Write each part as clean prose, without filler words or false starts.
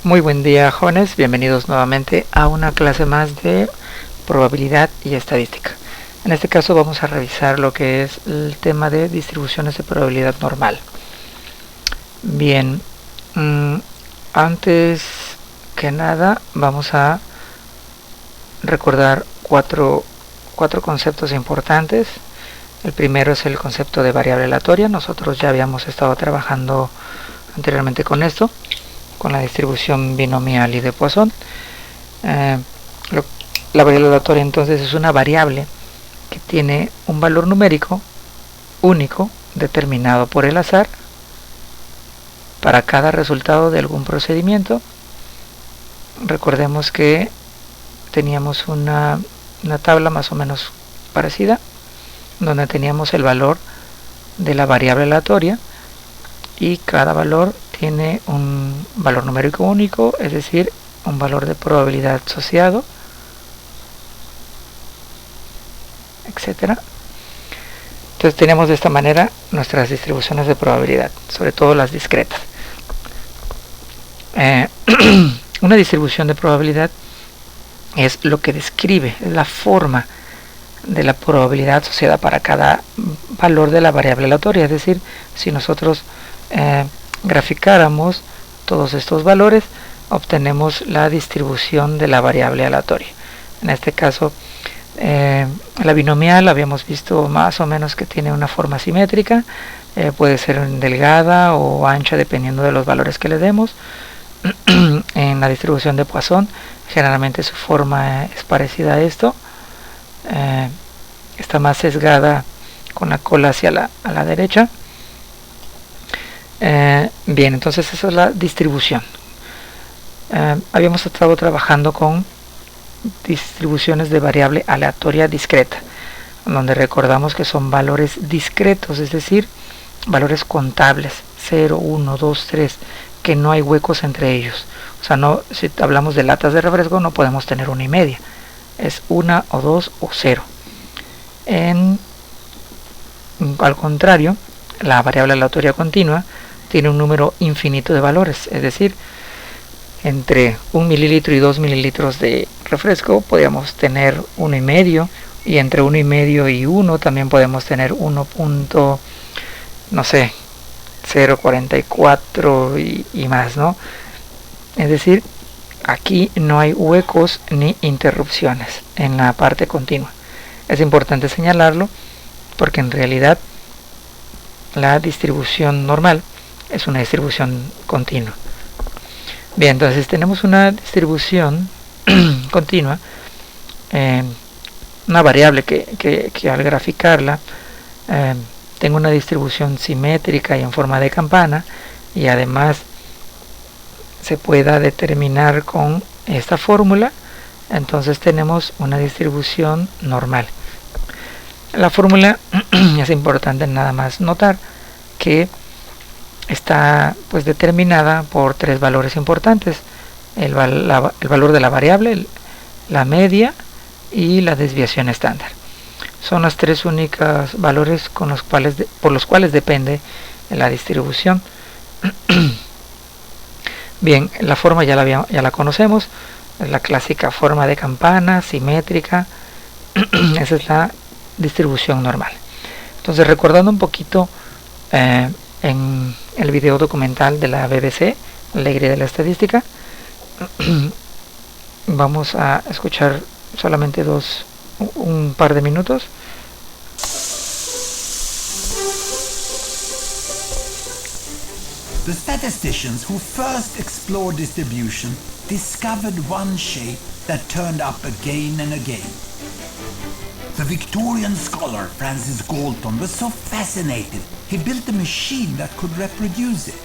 Muy buen día, jóvenes, bienvenidos nuevamente a una clase más de probabilidad y estadística. En este caso vamos a revisar lo que es el tema de distribuciones de probabilidad normal. Bien, antes que nada vamos a recordar cuatro conceptos importantes. El primero es el concepto de variable aleatoria. Nosotros ya habíamos estado trabajando anteriormente con esto, con la distribución binomial y de Poisson. La variable aleatoria entonces es una variable que tiene un valor numérico único determinado por el azar para cada resultado de algún procedimiento. Recordemos que teníamos una tabla más o menos parecida, donde teníamos el valor de la variable aleatoria y cada valor tiene un valor numérico único, es decir, un valor de probabilidad asociado, etcétera. Entonces tenemos de esta manera nuestras distribuciones de probabilidad, sobre todo las discretas. Una distribución de probabilidad es lo que describe, es la forma de la probabilidad asociada para cada valor de la variable aleatoria. Es decir, si nosotros graficáramos todos estos valores, obtenemos la distribución de la variable aleatoria. En este caso, la binomial habíamos visto más o menos que tiene una forma simétrica, puede ser delgada o ancha dependiendo de los valores que le demos. En la distribución de Poisson generalmente su forma es parecida a esto, está más sesgada con la cola hacia la derecha. Bien, entonces esa es la distribución. Habíamos estado trabajando con distribuciones de variable aleatoria discreta, donde recordamos que son valores discretos, es decir, valores contables, 0, 1, 2, 3, que no hay huecos entre ellos. O sea, no, si hablamos de latas de refresco no podemos tener 1,5, es 1 o 2 o 0. Al contrario, la variable aleatoria continua tiene un número infinito de valores, es decir, entre 1 mililitro y 2 mililitros de refresco podríamos tener 1,5, y entre 1,5 y 1 también podemos tener 0,44 y más, ¿no? Es decir, aquí no hay huecos ni interrupciones en la parte continua. Es importante señalarlo porque en realidad la distribución normal es una distribución continua. Bien, entonces tenemos una distribución continua, una variable que al graficarla tengo una distribución simétrica y en forma de campana, y además se pueda determinar con esta fórmula. Entonces tenemos una distribución normal. La fórmula es importante nada más notar que está pues determinada por tres valores importantes: el valor de la variable, la media y la desviación estándar. Son los tres únicos valores por los cuales depende la distribución. Bien, la forma ya la conocemos, es la clásica forma de campana, simétrica. Esa es la distribución normal. Entonces, recordando un poquito en el video documental de la BBC, La alegría de la estadística, vamos a escuchar solamente un par de minutos. The statisticians who first explored distribution discovered one shape that turned up again and again. The Victorian scholar Francis Galton was so fascinated, he built a machine that could reproduce it,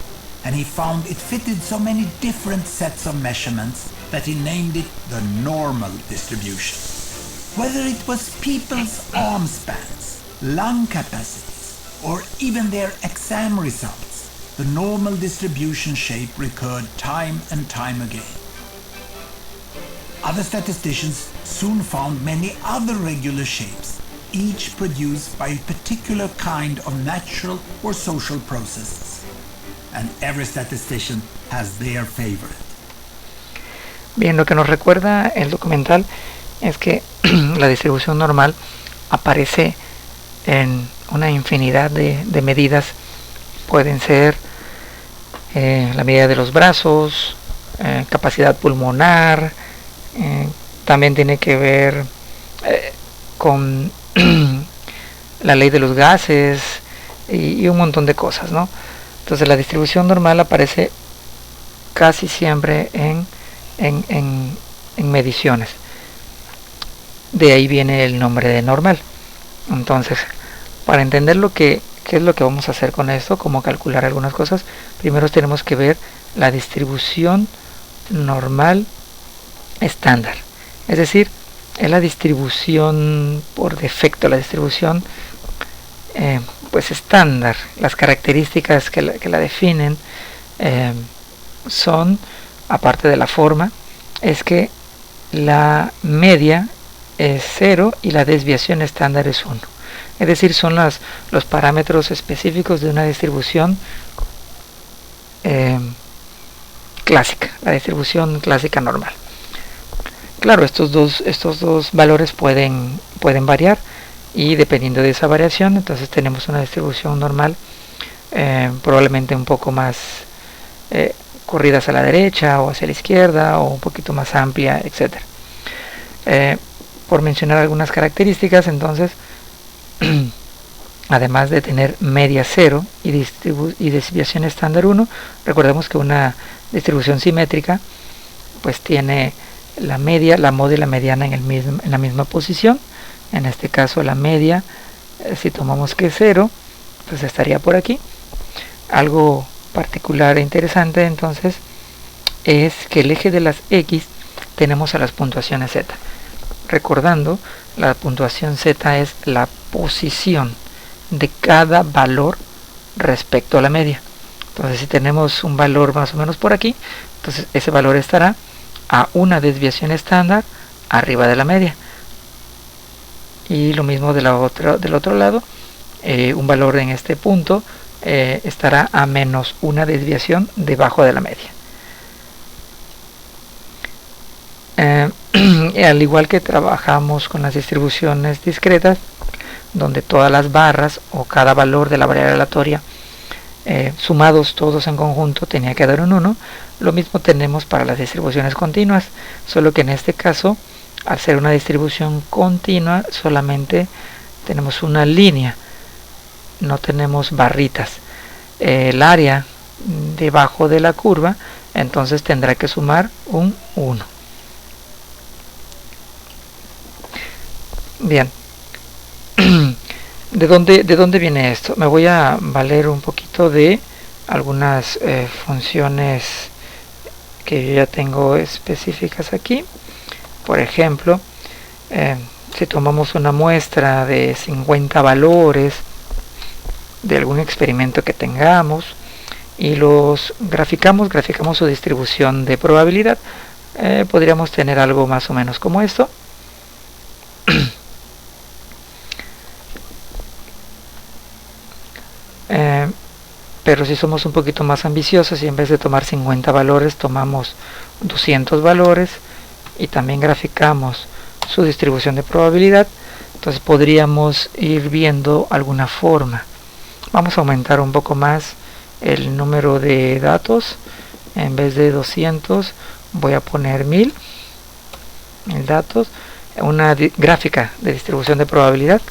and he found it fitted so many different sets of measurements that he named it the normal distribution. Whether it was people's arm spans, lung capacities, or even their exam results, the normal distribution shape recurred time and time again. Other statisticians soon found many other regular shapes, each produced by a particular kind of natural or social processes. And every statistician has their favorite. Bien, lo que nos recuerda el documental es que la distribución normal aparece en una infinidad de medidas. Pueden ser la medida de los brazos, capacidad pulmonar, también tiene que ver con la ley de los gases y un montón de cosas, ¿no? Entonces la distribución normal aparece casi siempre en mediciones. De ahí viene el nombre de normal. Entonces, para entender qué es lo que vamos a hacer con esto, cómo calcular algunas cosas, primero tenemos que ver la distribución normal estándar. Es decir, es la distribución por defecto, la distribución pues estándar. Las características que la definen son, aparte de la forma, es que la media es 0 y la desviación estándar es 1. Es decir, son los parámetros específicos de una distribución clásica, la distribución clásica normal. Claro, estos dos valores pueden variar, y dependiendo de esa variación, entonces tenemos una distribución normal probablemente un poco más corrida hacia la derecha o hacia la izquierda, o un poquito más amplia, etc. Por mencionar algunas características, entonces, además de tener media 0 y desviación estándar 1, recordemos que una distribución simétrica pues tiene la media, la moda y la mediana en la misma posición. En este caso la media, si tomamos que es 0, pues estaría por aquí. Algo particular e interesante entonces es que el eje de las X tenemos a las puntuaciones Z. Recordando, la puntuación Z es la posición de cada valor respecto a la media. Entonces, si tenemos un valor más o menos por aquí, entonces ese valor estará a una desviación estándar arriba de la media. Y lo mismo del otro lado, un valor en este punto estará a menos una desviación debajo de la media. Al igual que trabajamos con las distribuciones discretas, donde todas las barras o cada valor de la variable aleatoria sumados todos en conjunto tenía que dar un 1, lo mismo tenemos para las distribuciones continuas, solo que en este caso, al ser una distribución continua, solamente tenemos una línea, no tenemos barritas. El área debajo de la curva entonces tendrá que sumar un 1. Bien, ¿de dónde viene esto? Me voy a valer un poquito de algunas funciones que yo ya tengo específicas aquí. Por ejemplo, si tomamos una muestra de 50 valores de algún experimento que tengamos y los graficamos su distribución de probabilidad, podríamos tener algo más o menos como esto. Pero si somos un poquito más ambiciosos y en vez de tomar 50 valores tomamos 200 valores y también graficamos su distribución de probabilidad, entonces podríamos ir viendo alguna forma. Vamos a aumentar un poco más el número de datos. En vez de 200 voy a poner 1000 datos. Una gráfica de distribución de probabilidad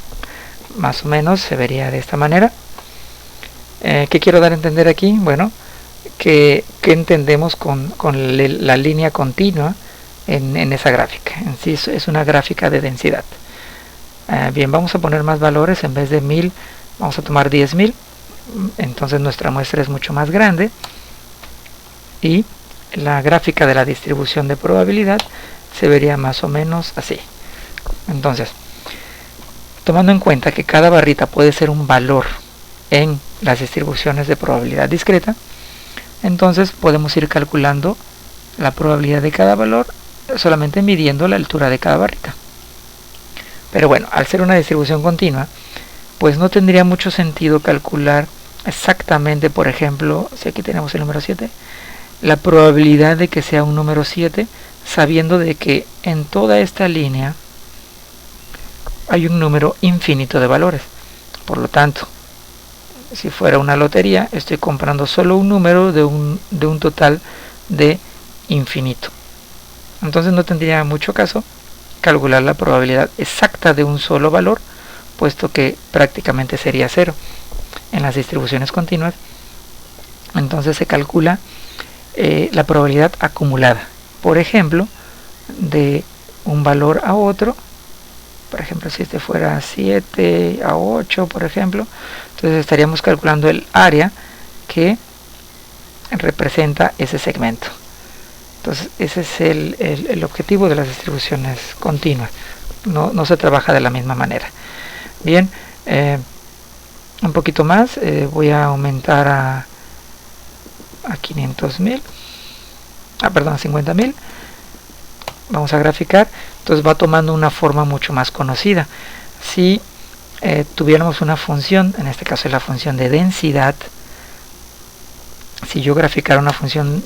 más o menos se vería de esta manera. ¿Qué quiero dar a entender aquí? Bueno, que entendemos con la línea continua en esa gráfica. En sí es una gráfica de densidad. Bien, vamos a poner más valores. En vez de 1000 vamos a tomar 10.000. Entonces nuestra muestra es mucho más grande y la gráfica de la distribución de probabilidad se vería más o menos así. Entonces, tomando en cuenta que cada barrita puede ser un valor en las distribuciones de probabilidad discreta, entonces podemos ir calculando la probabilidad de cada valor solamente midiendo la altura de cada barrita. Pero bueno, al ser una distribución continua, pues no tendría mucho sentido calcular exactamente, por ejemplo, si aquí tenemos el número 7, la probabilidad de que sea un número 7 sabiendo de que en toda esta línea hay un número infinito de valores. Por lo tanto, si fuera una lotería, estoy comprando solo un número de un total de infinito. Entonces no tendría mucho caso calcular la probabilidad exacta de un solo valor, puesto que prácticamente sería cero. En las distribuciones continuas, entonces se calcula la probabilidad acumulada. Por ejemplo, de un valor a otro. Por ejemplo, si este fuera 7 a 8, por ejemplo, entonces estaríamos calculando el área que representa ese segmento. Entonces ese es el objetivo de las distribuciones continuas. No se trabaja de la misma manera. Bien, un poquito más, voy a aumentar a 500.000, perdón, a 50.000. Vamos a graficar. Entonces va tomando una forma mucho más conocida. Si tuviéramos una función, en este caso es la función de densidad, si yo graficara una función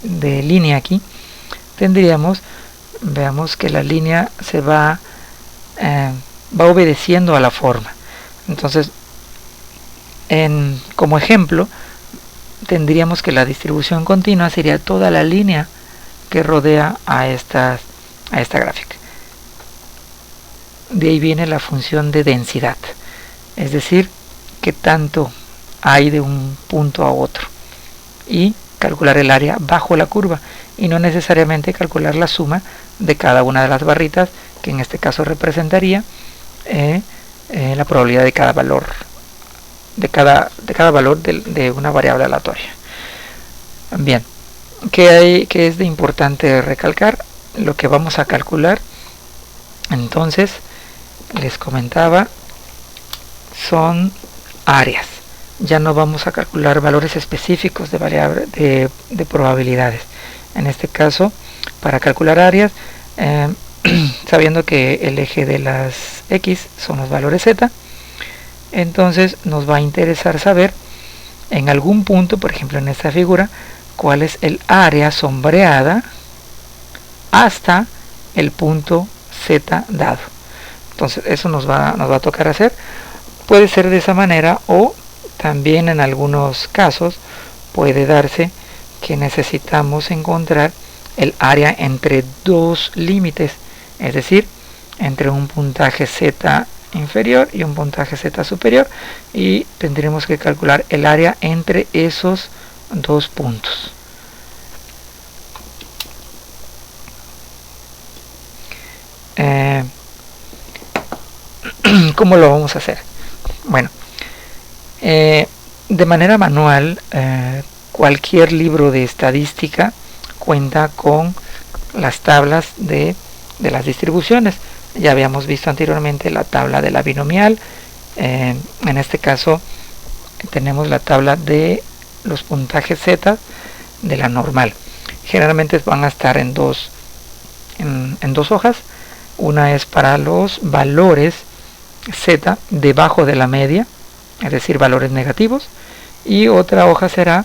de línea aquí, tendríamos, veamos que la línea se va obedeciendo a la forma. Entonces, como ejemplo, tendríamos que la distribución continua sería toda la línea que rodea a esta gráfica. De ahí viene la función de densidad, es decir, qué tanto hay de un punto a otro, y calcular el área bajo la curva, y no necesariamente calcular la suma de cada una de las barritas, que en este caso representaría la probabilidad de cada valor de una variable aleatoria. Bien, ¿qué es de importante recalcar? Lo que vamos a calcular, entonces, les comentaba, son áreas. Ya no vamos a calcular valores específicos de probabilidades. En este caso, para calcular áreas, sabiendo que el eje de las X son los valores Z, entonces nos va a interesar saber en algún punto, por ejemplo en esta figura, cuál es el área sombreada hasta el punto Z dado. Entonces eso nos va a tocar hacer. Puede ser de esa manera, o también en algunos casos puede darse que necesitamos encontrar el área entre dos límites, es decir, entre un puntaje Z inferior y un puntaje Z superior, y tendremos que calcular el área entre esos dos puntos. ¿Cómo lo vamos a hacer? Bueno, de manera manual, cualquier libro de estadística cuenta con las tablas de las distribuciones. Ya habíamos visto anteriormente la tabla de la binomial. En este caso tenemos la tabla de los puntajes Z de la normal. Generalmente van a estar en dos hojas. Una es para los valores Z debajo de la media, es decir, valores negativos, y otra hoja será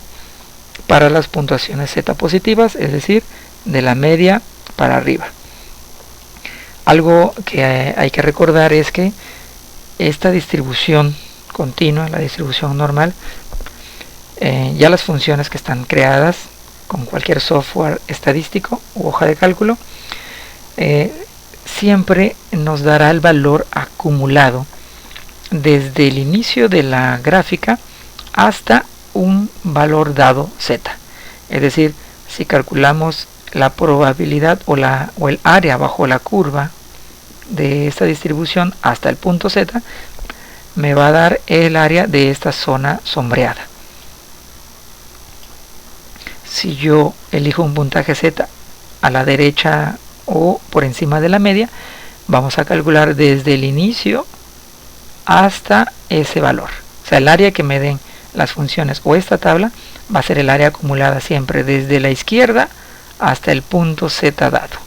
para las puntuaciones Z positivas, es decir, de la media para arriba. Algo que hay que recordar es que esta distribución continua, la distribución normal, ya las funciones que están creadas con cualquier software estadístico u hoja de cálculo, siempre nos dará el valor acumulado desde el inicio de la gráfica hasta un valor dado Z. Es decir, si calculamos la probabilidad o el área bajo la curva de esta distribución hasta el punto Z, me va a dar el área de esta zona sombreada. Si yo elijo un puntaje Z a la derecha o por encima de la media, vamos a calcular desde el inicio hasta ese valor. O sea, el área que me den las funciones o esta tabla va a ser el área acumulada siempre desde la izquierda hasta el punto Z dado.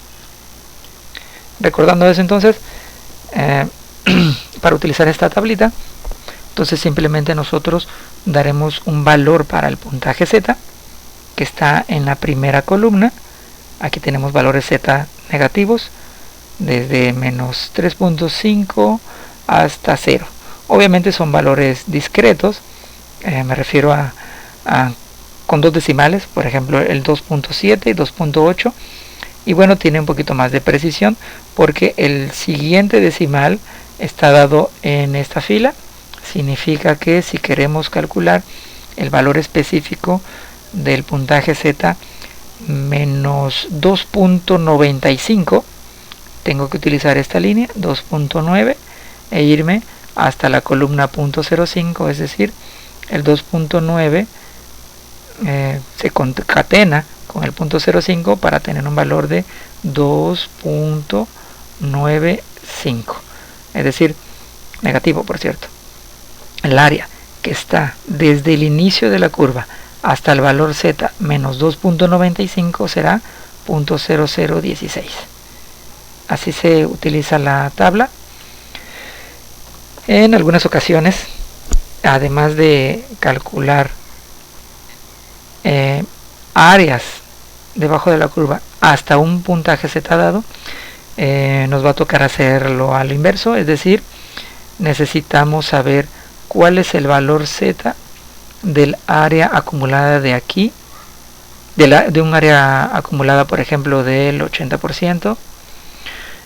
Recordando eso, entonces, para utilizar esta tablita, entonces simplemente nosotros daremos un valor para el puntaje Z que está en la primera columna, Aquí tenemos valores z negativos desde menos 3.5 hasta 0. Obviamente son valores discretos, me refiero a con dos decimales, por ejemplo el 2.7 y 2.8, y bueno, tiene un poquito más de precisión porque el siguiente decimal está dado en esta fila. Significa que si queremos calcular el valor específico del puntaje z menos 2.95, tengo que utilizar esta línea 2.9 e irme hasta la columna 0.05, es decir, el 2.9 se concatena con el 0.05 para tener un valor de 2.95, es decir, negativo, por cierto. El área que está desde el inicio de la curva hasta el valor z menos 2.95 será 0.0016. Así se utiliza la tabla. En algunas ocasiones, además de calcular áreas debajo de la curva hasta un puntaje z dado, nos va a tocar hacerlo al inverso, es decir, necesitamos saber cuál es el valor z del área acumulada de aquí, de un área acumulada, por ejemplo, del 80%.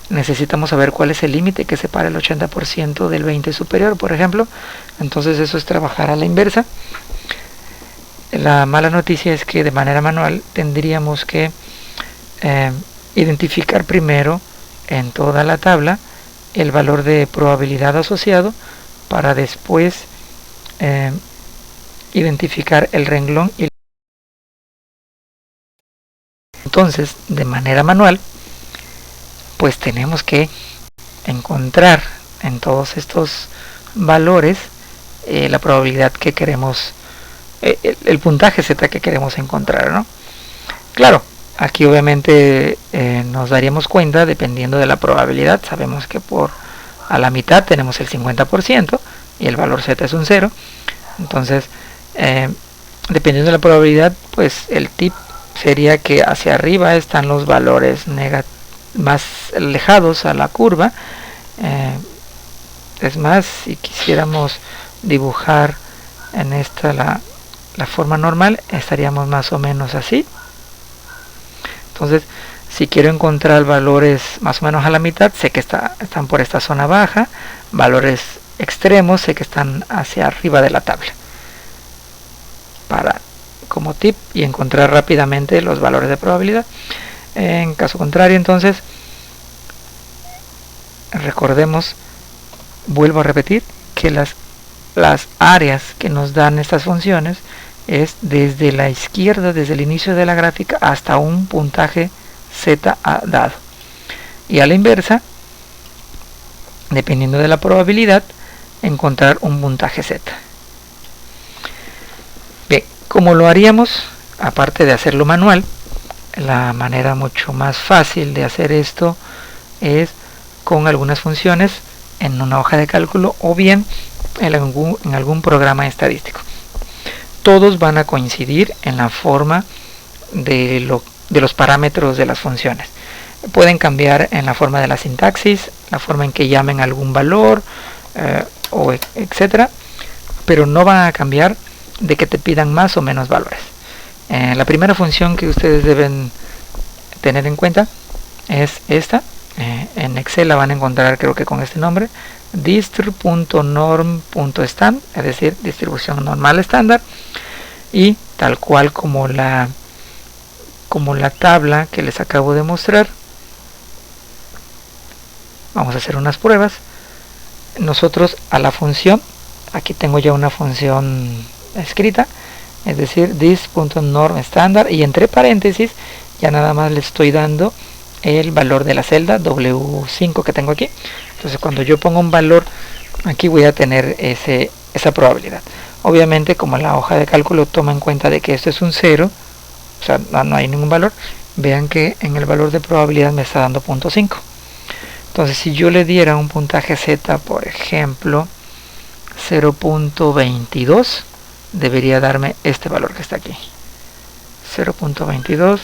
Necesitamos saber cuál es el límite que separa el 80% del 20 superior, por ejemplo. Entonces eso es trabajar a la inversa. La mala noticia es que de manera manual tendríamos que identificar primero en toda la tabla el valor de probabilidad asociado para después identificar el renglón. Entonces, de manera manual, pues tenemos que encontrar en todos estos valores la probabilidad que queremos, el puntaje z que queremos encontrar, ¿no? Claro, aquí obviamente nos daríamos cuenta, dependiendo de la probabilidad, sabemos que a la mitad tenemos el 50% y el valor z es un 0. Entonces, dependiendo de la probabilidad, pues el tip sería que hacia arriba están los valores más alejados a la curva. Es más, si quisiéramos dibujar en esta la forma normal, estaríamos más o menos así. Entonces, si quiero encontrar valores más o menos a la mitad, sé que están por esta zona baja. Valores extremos, sé que están hacia arriba de la tabla. Como tip, y encontrar rápidamente los valores de probabilidad. En caso contrario, entonces, recordemos, vuelvo a repetir, que las áreas que nos dan estas funciones es desde la izquierda, desde el inicio de la gráfica hasta un puntaje z dado, y a la inversa, dependiendo de la probabilidad, encontrar un puntaje z. Bien, ¿cómo lo haríamos? Aparte de hacerlo manual, la manera mucho más fácil de hacer esto es con algunas funciones en una hoja de cálculo o bien en algún programa estadístico. Todos van a coincidir en la forma de los parámetros de las funciones. Pueden cambiar en la forma de la sintaxis, la forma en que llamen algún valor, etcétera, pero no van a cambiar de que te pidan más o menos valores. La primera función que ustedes deben tener en cuenta es esta. En Excel la van a encontrar, creo que con este nombre, distr.norm.stand, es decir, distribución normal estándar, y tal cual como la tabla que les acabo de mostrar. Vamos a hacer unas pruebas. Nosotros a la función, aquí tengo ya una función escrita, es decir, dis.normStandard, y entre paréntesis ya nada más le estoy dando el valor de la celda W5 que tengo aquí. Entonces cuando yo pongo un valor aquí voy a tener esa probabilidad. Obviamente, como la hoja de cálculo toma en cuenta de que esto es un 0, o sea, no hay ningún valor, vean que en el valor de probabilidad me está dando 0.5. Entonces si yo le diera un puntaje z, por ejemplo 0.22, debería darme este valor que está aquí, 0.22.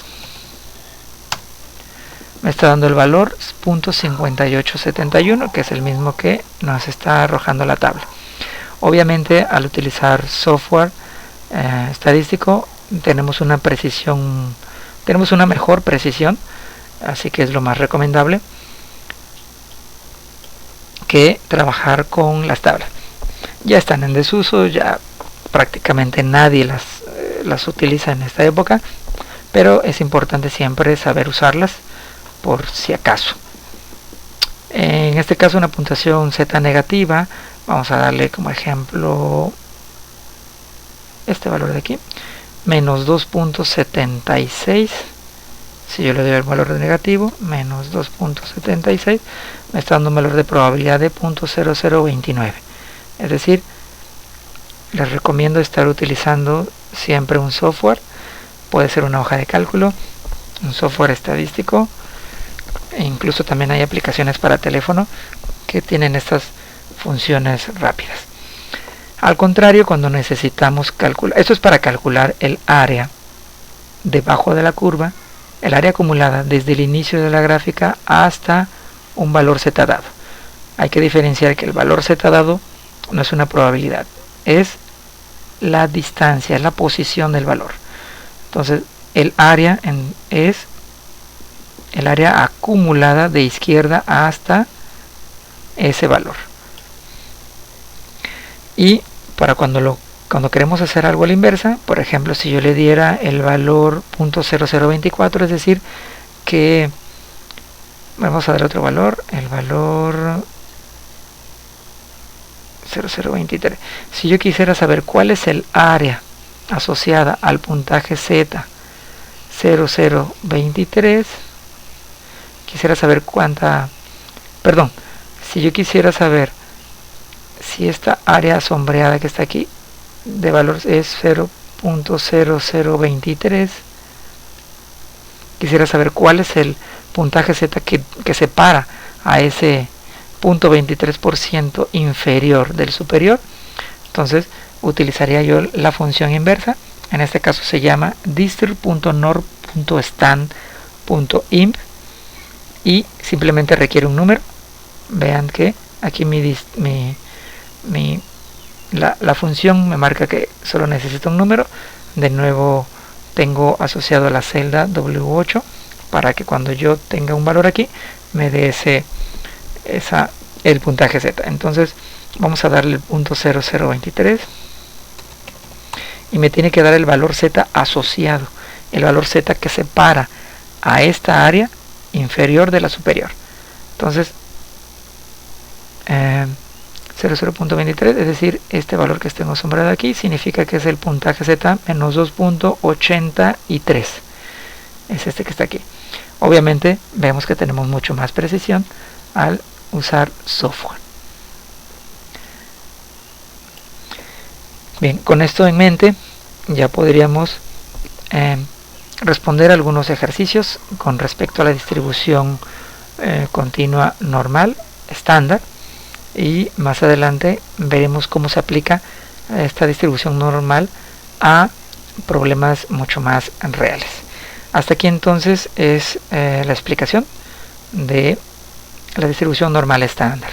me está dando el valor .5871, que es el mismo que nos está arrojando la tabla. Obviamente, al utilizar software estadístico tenemos una mejor precisión, así que es lo más recomendable que trabajar con las tablas. Ya están en desuso, ya prácticamente nadie las utiliza en esta época, pero es importante siempre saber usarlas por si acaso. En este caso, una puntuación Z negativa, vamos a darle como ejemplo este valor de aquí, menos 2.76. Si yo le doy el valor de negativo, menos 2.76, me está dando un valor de probabilidad de 0.0029. Es decir, les recomiendo estar utilizando siempre un software. Puede ser una hoja de cálculo, un software estadístico, e incluso también hay aplicaciones para teléfono que tienen estas funciones rápidas. Al contrario, cuando necesitamos calcular, esto es para calcular el área debajo de la curva, el área acumulada desde el inicio de la gráfica hasta un valor Z dado. Hay que diferenciar que el valor Z dado no es una probabilidad, es la distancia, es la posición del valor. Entonces, el área es el área acumulada de izquierda hasta ese valor. Y para cuando queremos hacer algo a la inversa, por ejemplo, si yo le diera el valor .0024, es decir, que vamos a dar otro valor, el valor 0023. Si yo quisiera saber cuál es el área asociada al puntaje Z 0023, quisiera saber si yo quisiera saber si esta área sombreada que está aquí de valor es 0.0023, quisiera saber cuál es el puntaje Z que separa a ese 0.23% inferior del superior. Entonces utilizaría yo la función inversa. En este caso se llama distr.nor.stand.imp y simplemente requiere un número. Vean que aquí la función me marca que solo necesito un número. De nuevo tengo asociado la celda W8 para que cuando yo tenga un valor aquí me dé el puntaje Z. Entonces vamos a darle el .0023 y me tiene que dar el valor Z asociado, el valor Z que separa a esta área inferior de la superior. Entonces 00.23, es decir, este valor que tengo sombreado aquí significa que es el puntaje Z menos 2.83, es este que está aquí. Obviamente vemos que tenemos mucho más precisión al usar software. Bien, con esto en mente ya podríamos responder algunos ejercicios con respecto a la distribución continua normal estándar, y más adelante veremos cómo se aplica esta distribución normal a problemas mucho más reales. Hasta aquí entonces es la explicación de la distribución normal estándar.